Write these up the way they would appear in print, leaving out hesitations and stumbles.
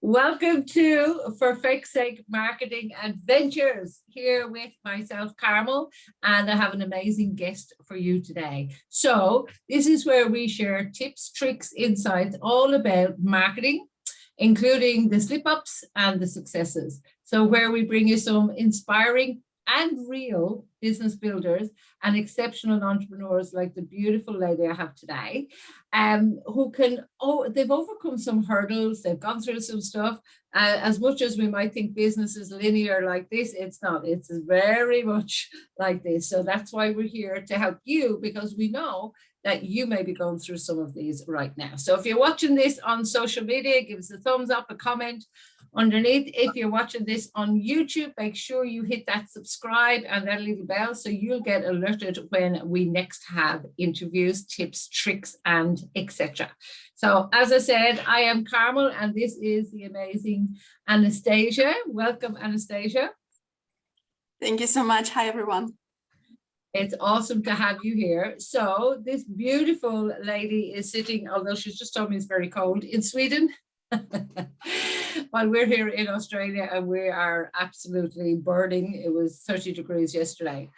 Welcome to For Fake's Sake Marketing Adventures, here with myself, Carmel, and I have an amazing guest for you today. So this is where we share tips, tricks, insights, all about marketing, including the slip-ups and the successes. So where we bring you some inspiring and real business builders and exceptional entrepreneurs like the beautiful lady I have today, who can, they've overcome some hurdles, they've gone through some stuff. As much as we might think business is linear like this, it's not. It's very much like this. So that's why we're here to help you, because we know that you may be going through some of these right now. So if you're watching this on social media, give us a thumbs up, a comment underneath. If you're watching this on YouTube, make sure you hit that subscribe and that little bell so you'll get alerted when we next have interviews, tips, tricks, and etc. So as I said, I am Carmel and this is the amazing Anastasia. Welcome, Anastasia. Thank you so much. Hi, everyone. It's awesome to have you here. So this beautiful lady is sitting, although she's just told me it's very cold, in Sweden. While we're here in Australia and we are absolutely burning. It was 30 degrees yesterday.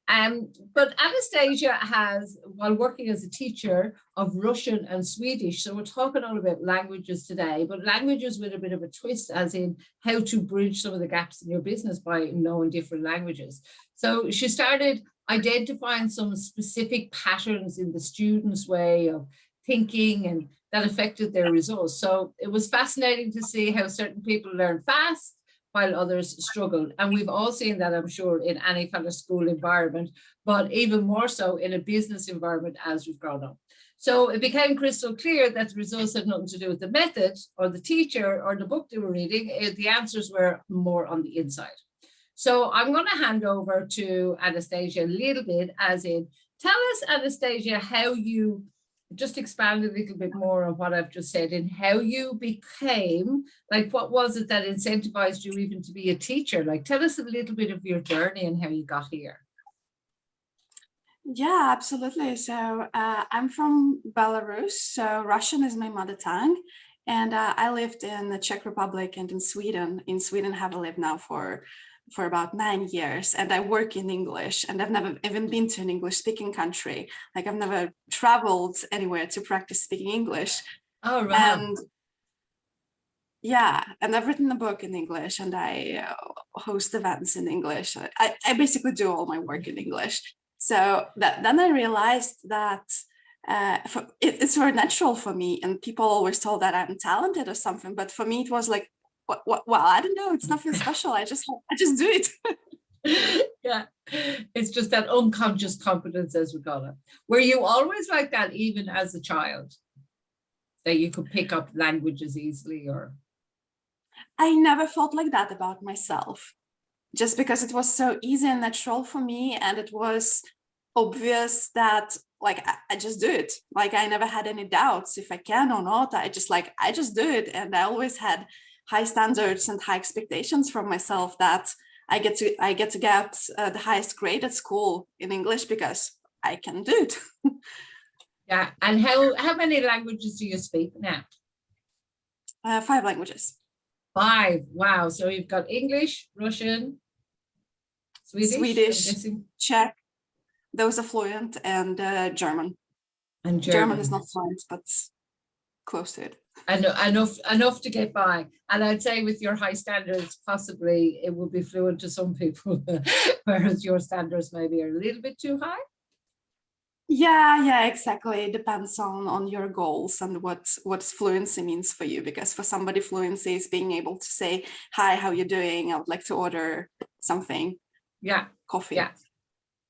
But Anastasia has, while working as a teacher of Russian and Swedish, so we're talking all about languages today, but languages with a bit of a twist, as in how to bridge some of the gaps in your business by knowing different languages. So she started identifying some specific patterns in the students' way of thinking and that affected their results. So it was fascinating to see how certain people learn fast while others struggle. And we've all seen that, I'm sure, in any kind of school environment, but even more so in a business environment as we've grown up. So it became crystal clear that the results had nothing to do with the method or the teacher or the book they were reading. The answers were more on the inside. So I'm going to hand over to Anastasia a little bit, as in, tell us, Anastasia, how you just expand a little bit more on what I've just said and how you became, like, what was it that incentivized you even to be a teacher? Like, tell us a little bit of your journey and how you got here. Yeah, absolutely. So I'm from Belarus, so Russian is my mother tongue. And I lived in the Czech Republic and in Sweden. In Sweden, I have lived now for about 9 years, and I work in English, and I've never even been to an English speaking country. Like, I've never traveled anywhere to practice speaking English. Oh, right. And yeah, and I've written a book in English, and I host events in English. I basically do all my work in English. So then I realized that it's very natural for me, and people always told that I'm talented or something, but for me it was like, well, I don't know. It's nothing special. I just do it. Yeah, it's just that unconscious competence, as we call it. Were you always like that, even as a child, that you could pick up languages easily? Or I never felt like that about myself, just because it was so easy and natural for me, and it was obvious that, like, I just do it. Like, I never had any doubts if I can or not. I just do it, and I always had high standards and high expectations from myself that I get to get the highest grade at school in English because I can do it. Yeah, and how many languages do you speak now? 5 languages. 5. Wow. So you've got English, Russian, Swedish, Czech. Those are fluent, and German. And German is not fluent, but close to it. Enough to get by. And I'd say with your high standards, possibly it will be fluent to some people, whereas your standards maybe are a little bit too high. Yeah, exactly. It depends on your goals and what fluency means for you. Because for somebody, fluency is being able to say, "Hi, how you doing? I would like to order something." Yeah, coffee. Yeah.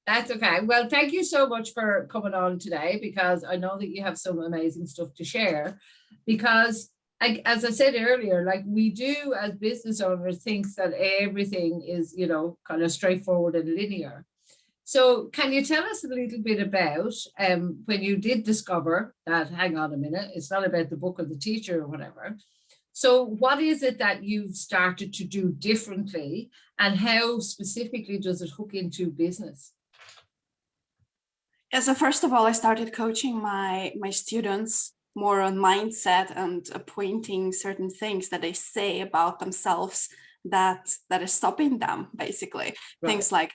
That's okay. Well, thank you so much for coming on today, because I know that you have some amazing stuff to share. Because, as I said earlier, like, we do as business owners think that everything is, kind of straightforward and linear. So can you tell us a little bit about when you did discover that, hang on a minute, it's not about the book or the teacher or whatever. So what is it that you've started to do differently, and how specifically does it hook into business? Yeah, so first of all, I started coaching my students more on mindset and appointing certain things that they say about themselves that is stopping them, basically. Right. Things like,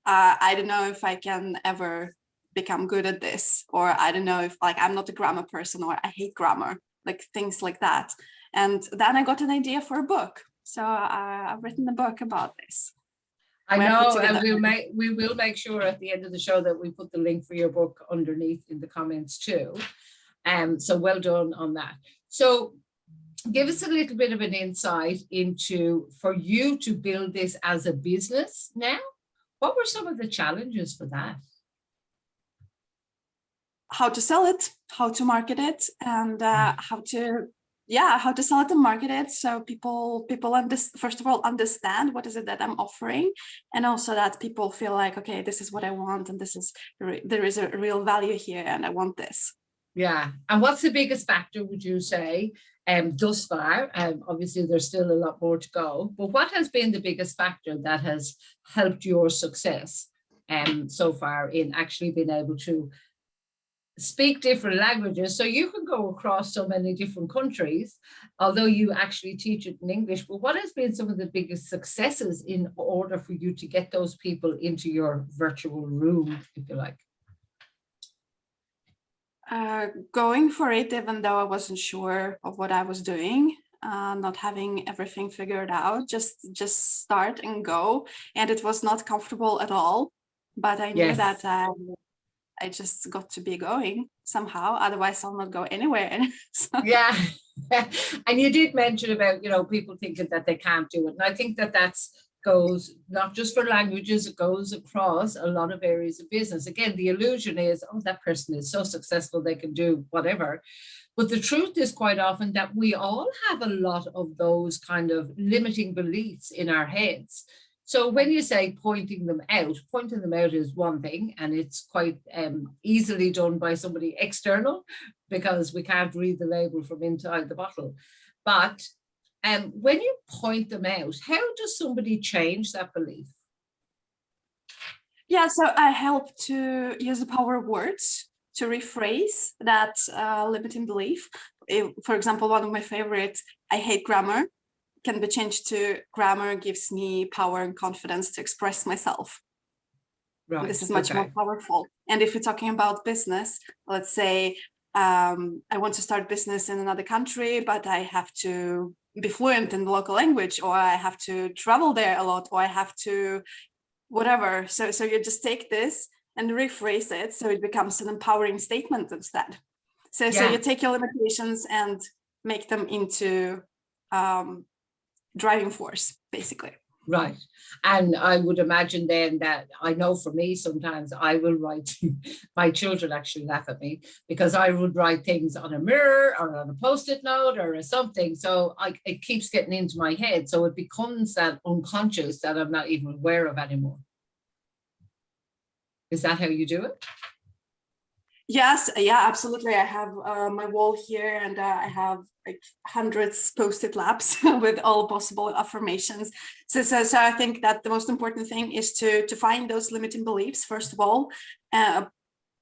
I don't know if I can ever become good at this, or I don't know if, like, I'm not a grammar person, or I hate grammar, like things like that. And then I got an idea for a book. So I've written a book about this. I know, and we will make sure at the end of the show that we put the link for your book underneath in the comments too. So well done on that. So give us a little bit of an insight into, for you to build this as a business now, what were some of the challenges for that? How to sell it, how to market it, and how to sell it and market it, so people first of all understand what is it that I'm offering, and also that people feel like, okay, this is what I want, and there is a real value here, and I want this. Yeah. And what's the biggest factor, would you say, thus far? Obviously there's still a lot more to go, but what has been the biggest factor that has helped your success so far in actually being able to speak different languages? So you can go across so many different countries, although you actually teach it in English. But what has been some of the biggest successes in order for you to get those people into your virtual room, if you like? Going for it, even though I wasn't sure of what I was doing, not having everything figured out, just start and go. And it was not comfortable at all, but I knew that I just got to be going somehow, otherwise I'll not go anywhere. So. Yeah. And you did mention about, people thinking that they can't do it. And I think that goes not just for languages, it goes across a lot of areas of business. Again, the illusion is, oh, that person is so successful, they can do whatever. But the truth is quite often that we all have a lot of those kind of limiting beliefs in our heads. So when you say pointing them out is one thing, and it's quite easily done by somebody external, because we can't read the label from inside the bottle. But when you point them out, how does somebody change that belief? Yeah, so I help to use the power of words to rephrase that limiting belief. For example, one of my favorites, I hate grammar, can be changed to grammar gives me power and confidence to express myself. Right. This is much more powerful. And if we're talking about business, let's say I want to start business in another country, but I have to be fluent in the local language, or I have to travel there a lot, or I have to whatever. So you just take this and rephrase it so it becomes an empowering statement instead. So you take your limitations and make them into driving force, basically. Right. And I would imagine then that, I know for me, sometimes I will write, my children actually laugh at me, because I would write things on a mirror or on a post-it note or something. So it keeps getting into my head. So it becomes that unconscious that I'm not even aware of anymore. Is that how you do it? Yes, yeah, absolutely. I have my wall here, and I have like hundreds post-it labs with all possible affirmations. So I think that the most important thing is to find those limiting beliefs, first of all,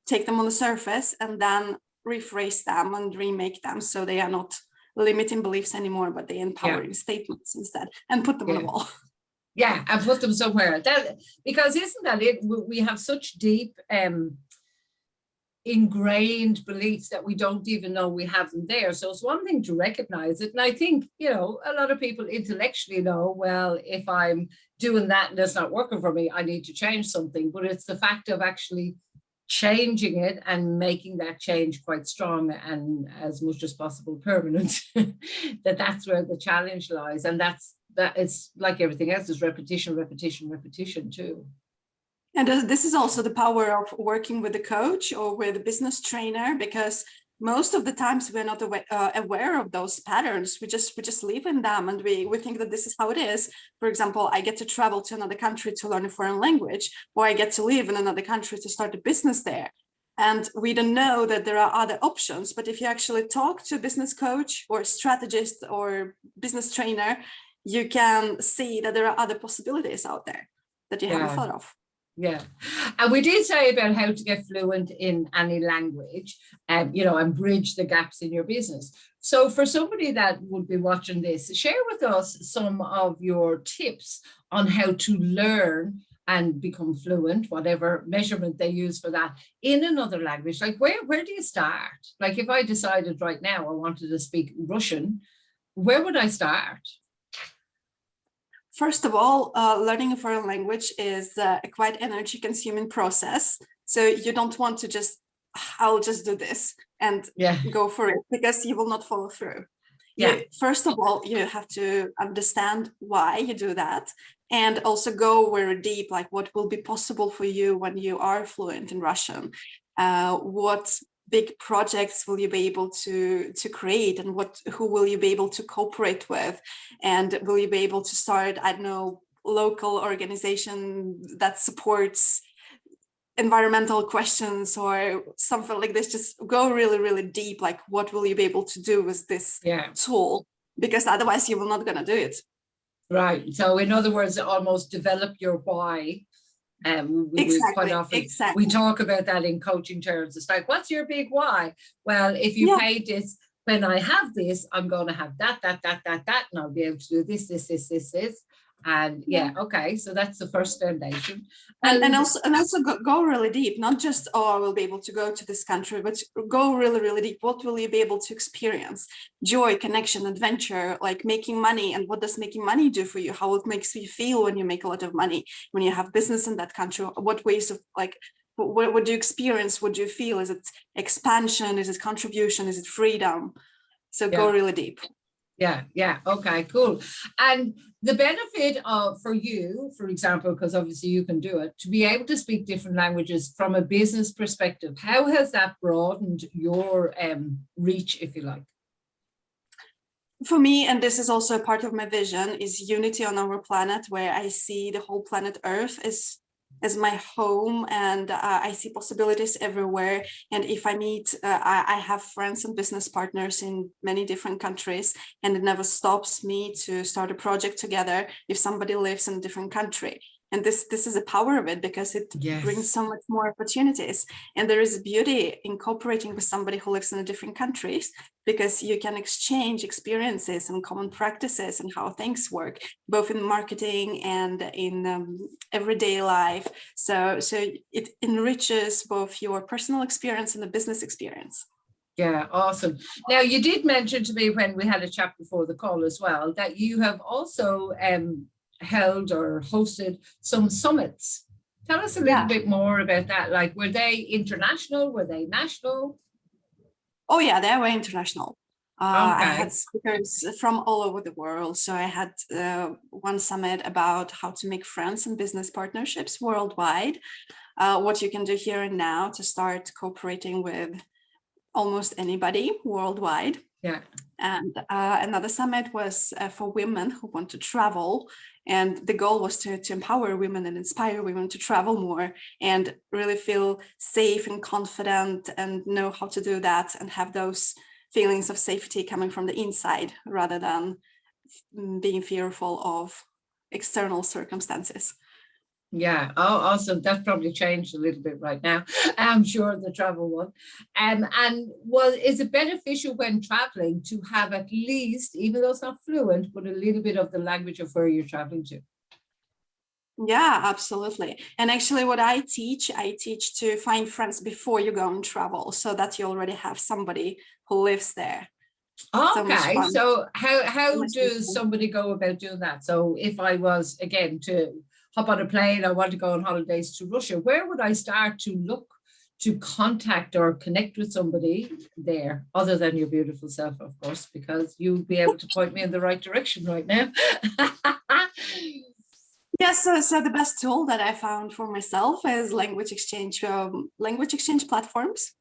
take them on the surface, and then rephrase them and remake them so they are not limiting beliefs anymore, but they empowering statements instead, and put them on the wall. Yeah, and put them somewhere. Because isn't that it? We have such deep ingrained beliefs that we don't even know we have them there. So it's one thing to recognize it. And I think, a lot of people intellectually know, well, if I'm doing that and it's not working for me, I need to change something. But it's the fact of actually changing it and making that change quite strong and as much as possible permanent, that's where the challenge lies. And that it's like everything else, is repetition, repetition, repetition too. And this is also the power of working with a coach or with a business trainer, because most of the times we're not aware of those patterns. We just live in them, and we think that this is how it is. For example, I get to travel to another country to learn a foreign language, or I get to live in another country to start a business there. And we don't know that there are other options. But if you actually talk to a business coach or strategist or business trainer, you can see that there are other possibilities out there that you haven't thought of. Yeah. And we did say about how to get fluent in any language, you know, and bridge the gaps in your business. So for somebody that would be watching this, share with us some of your tips on how to learn and become fluent, whatever measurement they use for that, in another language. Like where do you start? Like if I decided right now I wanted to speak Russian, where would I start? First of all, learning a foreign language is a quite energy consuming process. So you don't want to just, I'll just do this and Yeah. go for it, because you will not follow through. Yeah. First of all, you have to understand why you do that, and also go very deep, like what will be possible for you when you are fluent in Russian. What big projects will you be able to create, and who will you be able to cooperate with, and will you be able to start, I don't know, local organization that supports environmental questions or something like this. Just go really, really deep, like what will you be able to do with this tool, because otherwise you will not gonna do it. Right. So in other words, almost develop your why. We quite often we talk about that in coaching terms. It's like, what's your big why? Well, if you paid this, when I have this, I'm going to have that, and I'll be able to do this. And okay, so that's the first foundation. And also go really deep, not just, oh, I will be able to go to this country, but go really, really deep. What will you be able to experience? Joy, connection, adventure, like making money. And what does making money do for you? How it makes you feel when you make a lot of money, when you have business in that country? What ways of, like, what do you experience? What do you feel? Is it expansion? Is it contribution? Is it freedom? So go really deep. Yeah. Okay, cool. And the benefit of, for you, for example, because obviously you can do it, to be able to speak different languages from a business perspective, how has that broadened your reach, if you like? For me, and this is also a part of my vision, is unity on our planet, where I see the whole planet Earth as my home, and I see possibilities everywhere. And if I meet, I have friends and business partners in many different countries, and it never stops me to start a project together if somebody lives in a different country. And this is a power of it, because it brings so much more opportunities. And there is beauty in cooperating with somebody who lives in different countries, because you can exchange experiences and common practices and how things work, both in marketing and in everyday life. So it enriches both your personal experience and the business experience. Yeah, awesome. Now, you did mention to me when we had a chat before the call as well, that you have also held or hosted some summits. Tell us a little bit more about that. Like, were they international? Were they national? Oh yeah, they were international. I had speakers from all over the world. So I had one summit about how to make friends and business partnerships worldwide, what you can do here and now to start cooperating with almost anybody worldwide. Yeah. And another summit was for women who want to travel. And the goal was to empower women and inspire women to travel more and really feel safe and confident and know how to do that and have those feelings of safety coming from the inside rather than being fearful of external circumstances. Yeah. Oh, awesome. That's probably changed a little bit right now. I'm sure the travel one. And is it beneficial when traveling to have at least, even though it's not fluent, but a little bit of the language of where you're traveling to? Yeah, absolutely. And actually what I teach to find friends before you go and travel, so that you already have somebody who lives there. Okay, so how does somebody go about doing that? So if I was, again, to hop on a plane, I want to go on holidays to Russia, where would I start to look to contact or connect with somebody there, other than your beautiful self, of course, because you'll be able to point me in the right direction right now? Yes, so the best tool that I found for myself is language exchange platforms.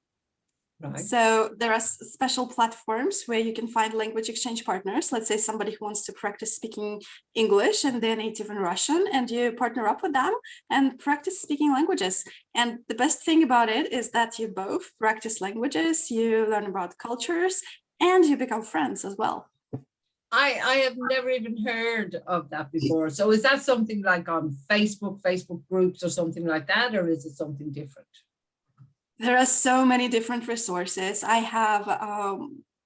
Right. So there are special platforms where you can find language exchange partners. Let's say somebody who wants to practice speaking English and they're native in Russian, and you partner up with them and practice speaking languages. And the best thing about it is that you both practice languages, you learn about cultures, and you become friends as well. I have never even heard of that before. So is that something like on Facebook groups or something like that, or is it something different? There are so many different resources. I have a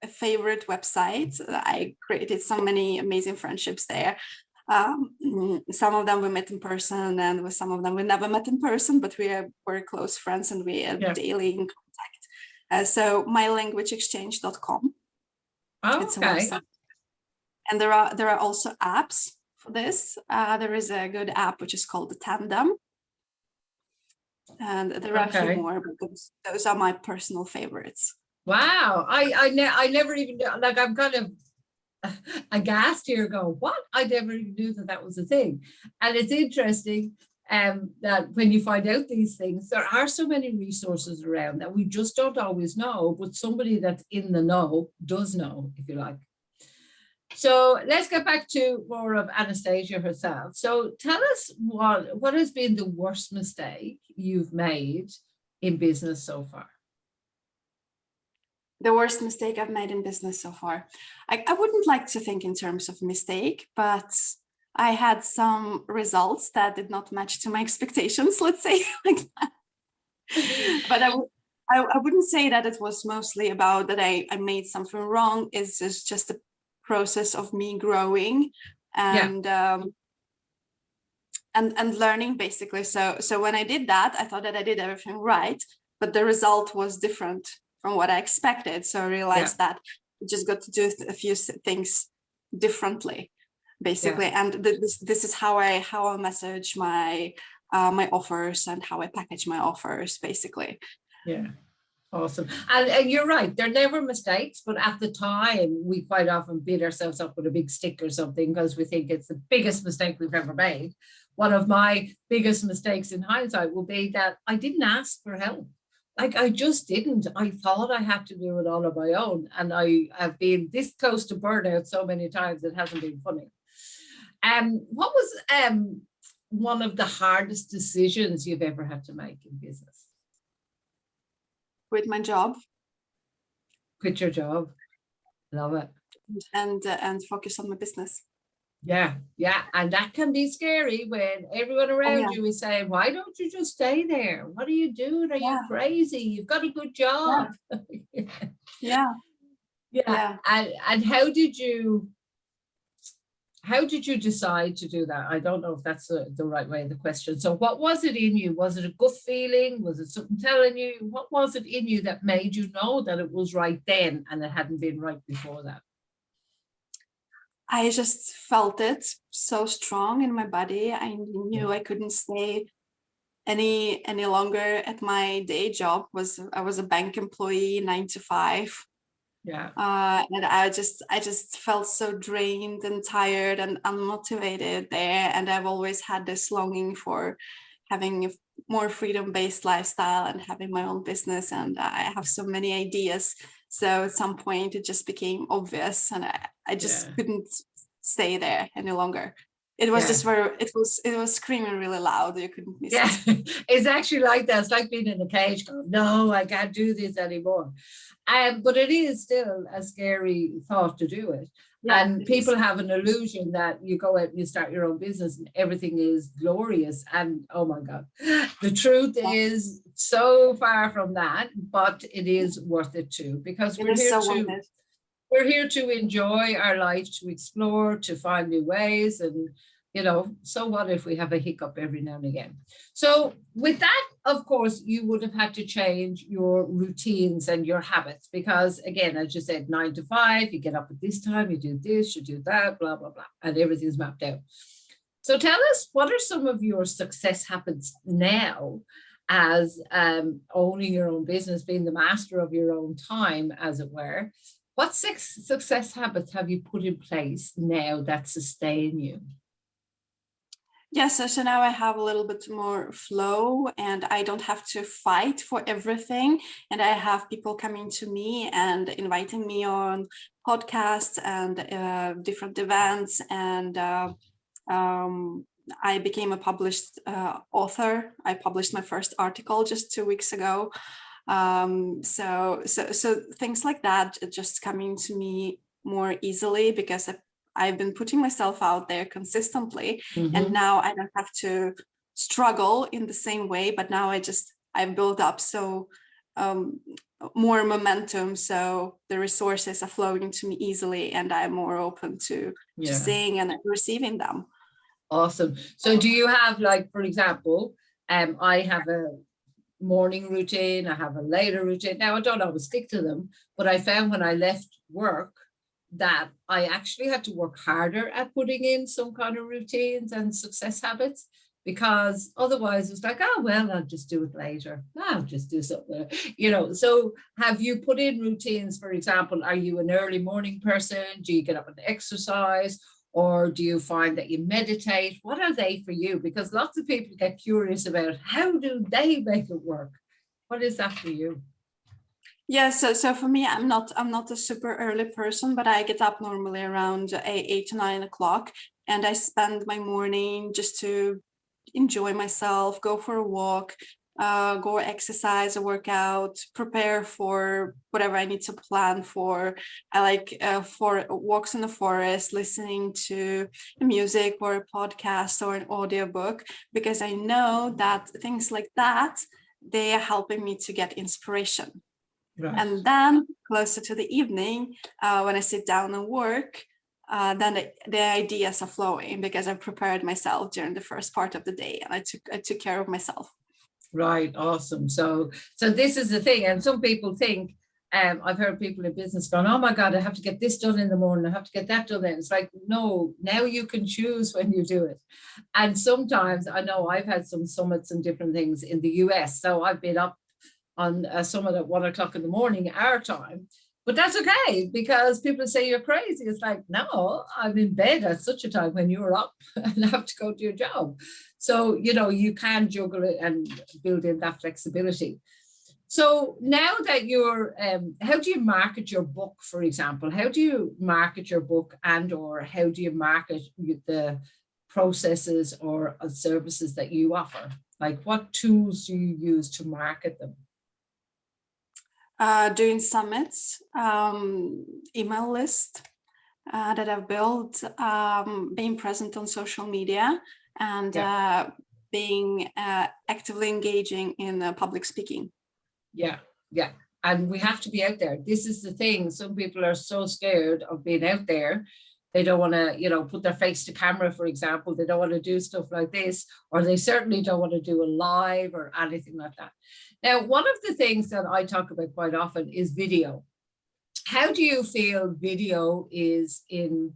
favorite website. I created so many amazing friendships there. Some of them we met in person, and with some of them we never met in person, but we are very close friends and we are daily in contact. So mylanguageexchange.com. It's a Okay. website. And there are also apps for this. There is a good app which is called the Tandem. And there are a few more, but those are my personal favorites. Wow. I never even knew, like, I'm kind of aghast here going, what? I never even knew that that was a thing. And it's interesting that when you find out these things, there are so many resources around that we just don't always know, but somebody that's in the know does know, if you like. So let's get back to more of Anastasia herself. So tell us what has been the worst mistake you've made in business so far? The worst mistake I've made in business so far. I wouldn't like to think in terms of mistake, but I had some results that did not match to my expectations, let's say like that. But I wouldn't say that it was mostly about that I made something wrong. It's just a process of me growing and and learning, basically. So when I did that, I thought that I did everything right, but the result was different from what I expected. So I realized that I just got to do a few things differently, basically. And this is how I message my my offers and how I package my offers, basically. Yeah. Awesome. And you're right, they're never mistakes, but at the time, we quite often beat ourselves up with a big stick or something because we think it's the biggest mistake we've ever made. One of my biggest mistakes in hindsight will be that I didn't ask for help. Like, I just didn't. I thought I had to do it all on my own. And I have been this close to burnout so many times, it hasn't been funny. What was one of the hardest decisions you've ever had to make in business? Quit my job. Quit your job. Love it. And focus on my business. Yeah, and that can be scary when everyone around you is saying, why don't you just stay there? What are you doing? Are you crazy? You've got a good job. Yeah. And how did you decide to do that? I don't know if that's the right way of the question. So what was it in you? Was it a gut feeling? Was it something telling you? What was it in you that made you know that it was right then and it hadn't been right before that? I just felt it so strong in my body. I knew I couldn't stay any longer at my day job. I was a bank employee, 9 to 5. And I just felt so drained and tired and unmotivated there. And I've always had this longing for having a more freedom-based lifestyle and having my own business. And I have so many ideas. So at some point it just became obvious, and I just couldn't stay there any longer. It was just it was screaming really loud. You couldn't miss it. It's actually like that. It's like being in a cage going, no, I can't do this anymore. But it is still a scary thought to do it. And people have an illusion that you go out and you start your own business and everything is glorious. And oh my God, the truth is so far from that, but it is worth it too, because we're here to enjoy our life, to explore, to find new ways. And, you know, so what if we have a hiccup every now and again? So with that, of course, you would have had to change your routines and your habits, because again, as you said, 9 to 5, you get up at this time, you do this, you do that, blah, blah, blah, and everything's mapped out. So tell us, what are some of your success habits now as owning your own business, being the master of your own time, as it were? What success habits have you put in place now that sustain you? Yes, so now I have a little bit more flow, and I don't have to fight for everything. And I have people coming to me and inviting me on podcasts and different events. And I became a published author. I published my first article just 2 weeks ago. So things like that just coming to me more easily because I've been putting myself out there consistently, Mhm. and now I don't have to struggle in the same way, but now I've built up more momentum, so the resources are flowing to me easily, and I'm more open to Yeah. seeing and receiving them. Awesome. So do you have, like, for example, I have a morning routine, I have a later routine. Now, I don't always stick to them, but I found when I left work that I actually had to work harder at putting in some kind of routines and success habits, because otherwise it's like, oh, well, I'll just do it later. I'll just do something, So have you put in routines? For example, are you an early morning person? Do you get up and exercise? Or do you find that you meditate? What are they for you? Because lots of people get curious about how do they make it work? What is that for you? Yeah, so for me, I'm not a super early person, but I get up normally around 8 to 9 o'clock, and I spend my morning just to enjoy myself, go for a walk, go exercise or work out, prepare for whatever I need to plan for. I like for walks in the forest, listening to music or a podcast or an audiobook, because I know that things like that, they are helping me to get inspiration. Right. And then closer to the evening, when I sit down and work, then the ideas are flowing, because I've prepared myself during the first part of the day, and I took care of myself. Right. Awesome. So this is the thing. And some people think, I've heard people in business going, oh my God, I have to get this done in the morning. I have to get that done then. It's like, no, now you can choose when you do it. And sometimes, I know I've had some summits and different things in the US. So I've been up on a summit at 1 o'clock in the morning, our time. But that's okay, because people say you're crazy. It's like, no, I'm in bed at such a time when you're up and have to go to your job. So, you can juggle it and build in that flexibility. So now that you're, how do you market your book, for example? How do you market your book, and or how do you market the processes or services that you offer? Like, what tools do you use to market them? Doing summits, email list that I've built, being present on social media, and being actively engaging in public speaking. Yeah. And we have to be out there. This is the thing. Some people are so scared of being out there. They don't want to, put their face to camera, for example. They don't want to do stuff like this, or they certainly don't want to do a live or anything like that. Now, one of the things that I talk about quite often is video. How do you feel video is in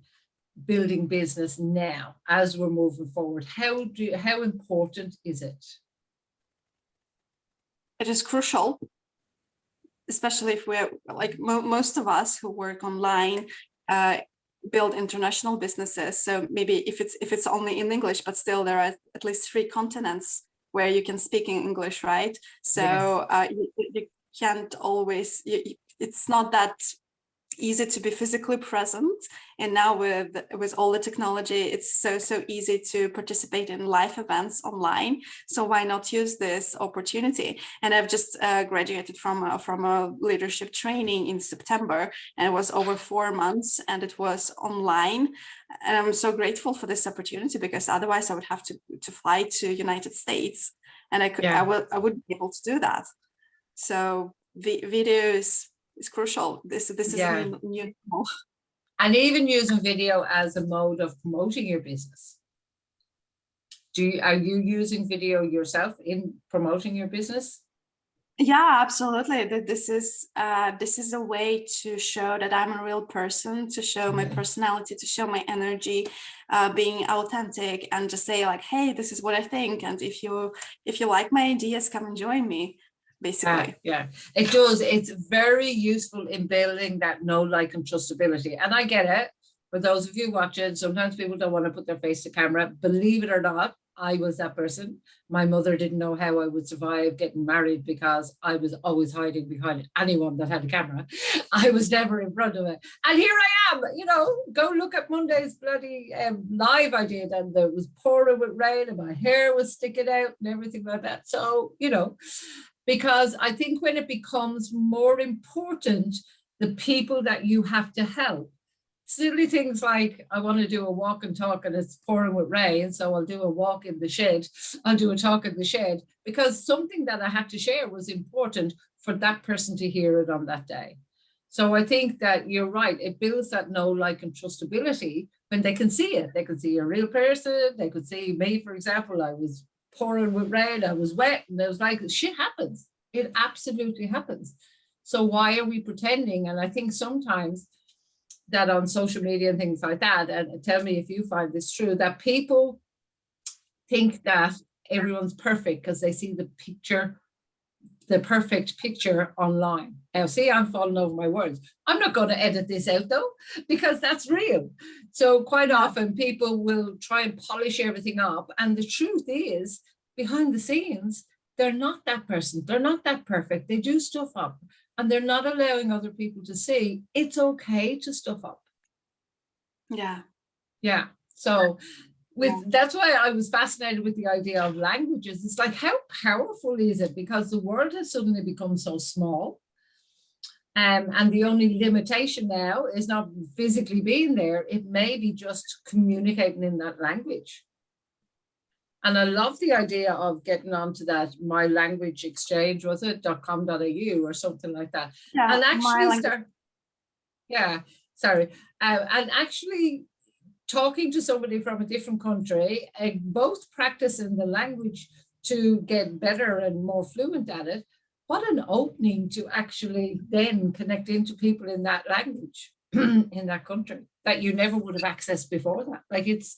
building business now as we're moving forward? How important is it? It is crucial, especially if we're like most of us who work online, build international businesses. So maybe if it's only in English, but still there are at least 3 continents where you can speak in English, right? So yes. You can't always, it's not that easy to be physically present, and now with all the technology, it's so easy to participate in live events online. So why not use this opportunity? And I've just graduated from a leadership training in September, and it was over 4 months, and it was online, and I'm so grateful for this opportunity, because otherwise I would have to fly to United States, and I wouldn't be able to do that. So the video is crucial. This is new. And even using video as a mode of promoting your business. Are you using video yourself in promoting your business? Yeah, absolutely. This is a way to show that I'm a real person, to show my personality, to show my energy, being authentic, and just say like, hey, this is what I think, and if you like my ideas, come and join me. Basically. Yeah, it does. It's very useful in building that know, like, and trustability. And I get it. For those of you watching, sometimes people don't want to put their face to camera. Believe it or not, I was that person. My mother didn't know how I would survive getting married, because I was always hiding behind anyone that had a camera. I was never in front of it. And here I am, go look at Monday's bloody live I did, and there was pouring with rain and my hair was sticking out and everything like that. So, because I think when it becomes more important, the people that you have to help, silly things like I want to do a walk and talk and it's pouring with rain, so I'll do a walk in the shed, I'll do a talk in the shed, because something that I had to share was important for that person to hear it on that day. So I think that you're right, it builds that know, like, and trustability when they can see it. They can see a real person, they could see me, for example. I was pouring with rain, I was wet, and it was like, shit happens, it absolutely happens. So why are we pretending? And I think sometimes that on social media and things like that, and tell me if you find this true, that people think that everyone's perfect because they see the picture, the perfect picture online. Now, see, I'm falling over my words. I'm not going to edit this out though, because that's real. So quite often people will try and polish everything up. And the truth is, behind the scenes, they're not that person. They're not that perfect. They do stuff up. And they're not allowing other people to see it's okay to stuff up. Yeah. Yeah. So that's why I was fascinated with the idea of languages. It's like, how powerful is it? Because the world has suddenly become so small. And the only limitation now is not physically being there. It may be just communicating in that language. And I love the idea of getting onto that My Language Exchange, was it .com.au or something like that? Yeah, and actually start, and actually talking to somebody from a different country, both practicing the language to get better and more fluent at it. What an opening to actually then connect into people in that language in that country that you never would have accessed before that. Like, it's,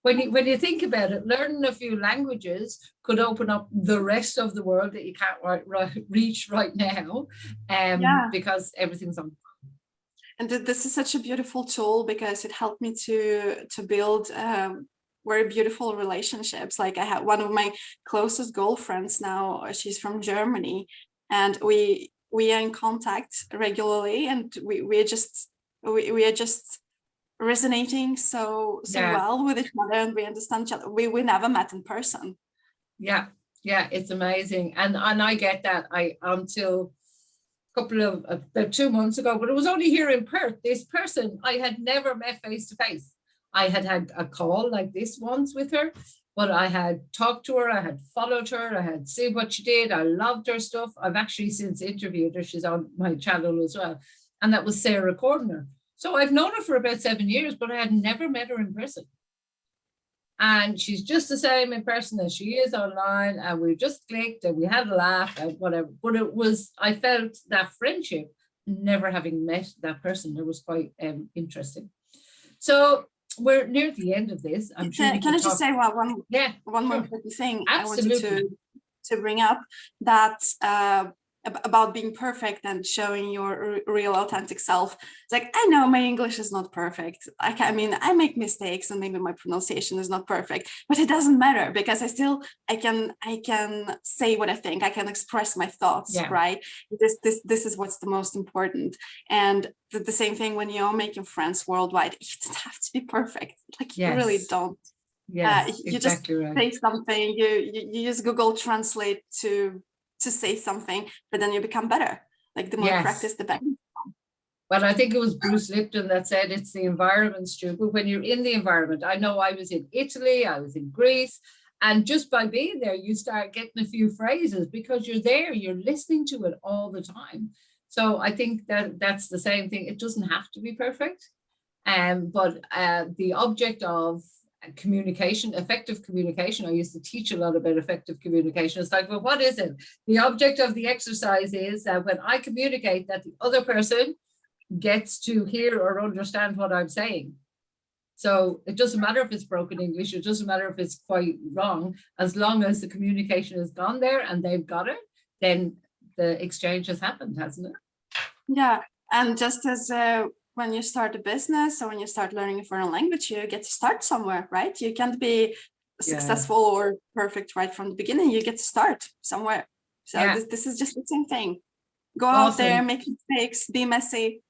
when you think about it, learning a few languages could open up the rest of the world that you can't reach right now, because everything's on. And this is such a beautiful tool, because it helped me to build very beautiful relationships. Like, I have one of my closest girlfriends now, she's from Germany, and we are in contact regularly, and we are just resonating so well with each other, and we understand each other. We never met in person. Yeah, it's amazing. And I get that. Until couple of about 2 months ago, but it was only here in Perth, this person I had never met face to face. I had had a call like this once with her, but I had talked to her, I had followed her, I had seen what she did, I loved her stuff. I've actually since interviewed her, she's on my channel as well, and that was Sarah Cordner. So I've known her for about 7 years, but I had never met her in person. And she's just the same in person as she is online, and we just clicked and we had a laugh and whatever. But it was, I felt that friendship, never having met that person. It was quite interesting. So we're near the end of this. I'm sure. Can I just say one more important thing? Absolutely. I wanted to bring up that about being perfect and showing your real authentic self. It's like, I know my English is not perfect. I make mistakes, and maybe my pronunciation is not perfect, but it doesn't matter, because I can say what I think. I can express my thoughts, right? This is what's the most important. And the same thing when you're making friends worldwide, you don't have to be perfect. Like, you really don't. Yes, you just say something, you use Google Translate to say something, but then you become better. Like, the more you practice, the better. Well, I think it was Bruce Lipton that said it's the environment, Stu. But when you're in the environment, I know I was in Italy, I was in Greece, and just by being there, you start getting a few phrases because you're there, you're listening to it all the time. So I think that that's the same thing. It doesn't have to be perfect, but the object of communication, effective communication. I used to teach a lot about effective communication. It's like, well, what is it? The object of the exercise is that when I communicate, that the other person gets to hear or understand what I'm saying. So it doesn't matter if it's broken English, it doesn't matter if it's quite wrong, as long as the communication has gone there and they've got it, then the exchange has happened, hasn't it? Yeah, and just as when you start a business or when you start learning a foreign language, you get to start somewhere, right? You can't be successful or perfect right from the beginning. You get to start somewhere. So this is just the same thing. Go out there, make mistakes, be messy.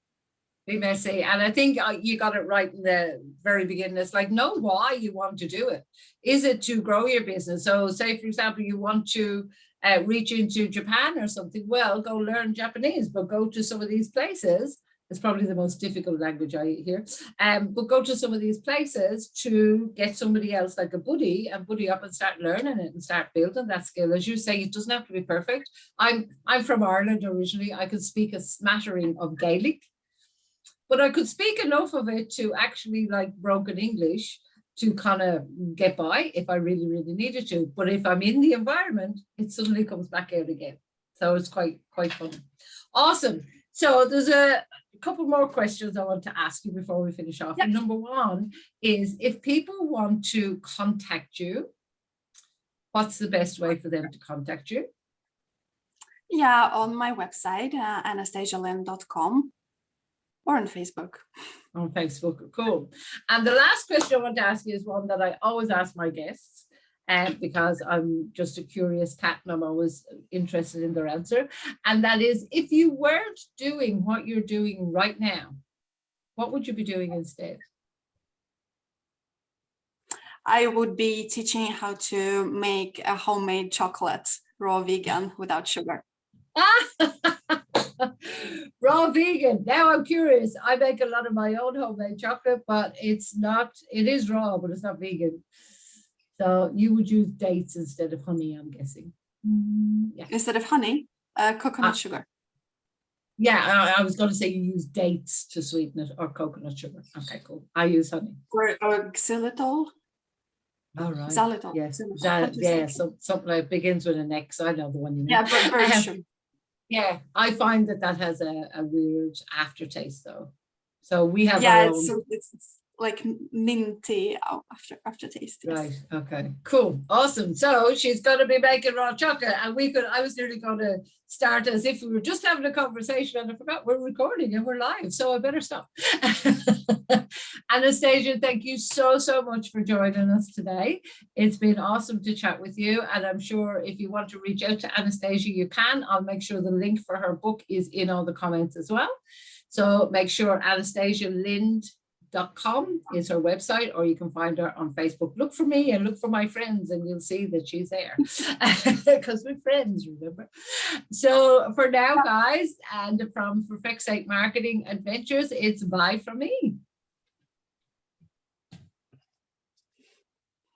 Be messy. And I think you got it right in the very beginning. It's like, know why you want to do it. Is it to grow your business? So say, for example, you want to reach into Japan or something. Well, go learn Japanese, but go to some of these places, It's probably the most difficult language I hear. But go to some of these places to get somebody else like a buddy and buddy up and start learning it and start building that skill. As you say, it doesn't have to be perfect. I'm from Ireland originally. I could speak a smattering of Gaelic, but I could speak enough of it to actually like broken English to kind of get by if I really, really needed to. But if I'm in the environment, it suddenly comes back out again. So it's quite fun. Awesome. So there's a couple more questions I want to ask you before we finish off. Yep. And number one is, if people want to contact you, what's the best way for them to contact you? Yeah, on my website, anastasialind.com, or on Facebook. On Facebook, cool. And the last question I want to ask you is one that I always ask my guests, because I'm just a curious cat and I'm always interested in their answer. And that is, if you weren't doing what you're doing right now, what would you be doing instead? I would be teaching how to make a homemade chocolate, raw vegan, without sugar. Raw vegan. Now I'm curious. I make a lot of my own homemade chocolate, but it is raw, but it's not vegan. So you would use dates instead of honey, I'm guessing. Yeah. Instead of honey, coconut sugar. Yeah, I was going to say you use dates to sweeten it, or coconut sugar. Okay, cool. I use honey. Or xylitol. All right. Xylitol. Yes. Yeah, something like begins with an X. I know the one you mean. Yeah, but sugar. Yeah, I find that has a weird aftertaste though. So we have our own. It's like minty aftertaste. Yes. Right. Okay. Cool. Awesome. So she's going to be making raw chocolate, and I was nearly going to start as if we were just having a conversation, and I forgot we're recording and we're live. So I better stop. Anastasia, thank you so much for joining us today. It's been awesome to chat with you, and I'm sure if you want to reach out to Anastasia, you can. I'll make sure the link for her book is in all the comments as well. So make sure AnastasiaLind.com is her website, or you can find her on Facebook. Look for me and look for my friends, and you'll see that she's there, because we're friends, remember? So for now, guys, and from For Feck's Sake Marketing Adventures, it's bye from me.